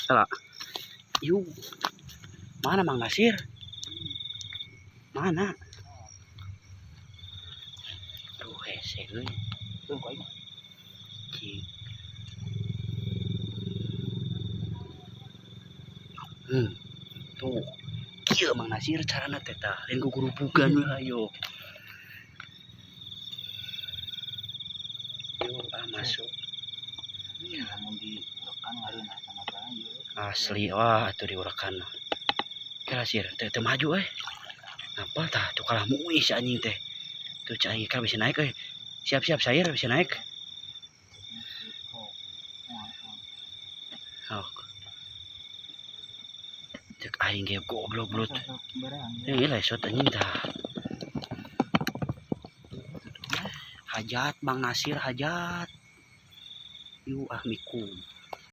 tala. Yuk. Mana Mang Nasir? Mana? Tuh hese euy. Tuh kok ini. Cing. Tuh. Kieu Mang Nasir carana teh tah. Lain gugurubugan we ayo. Yuk masuk. Ini namun di rekan ngareuna sama kayu. Asli wah atuh diurekan. Kira sir teh maju Apa tah tuh kalah muih si anjing teh. Tuh cai kan bisa naik Siap-siap saya bisa naik. Oh. Cek aing ge goblok blut. Lah shot anjing tah. Hajat Bang Nasir hajat. Yuk mikum.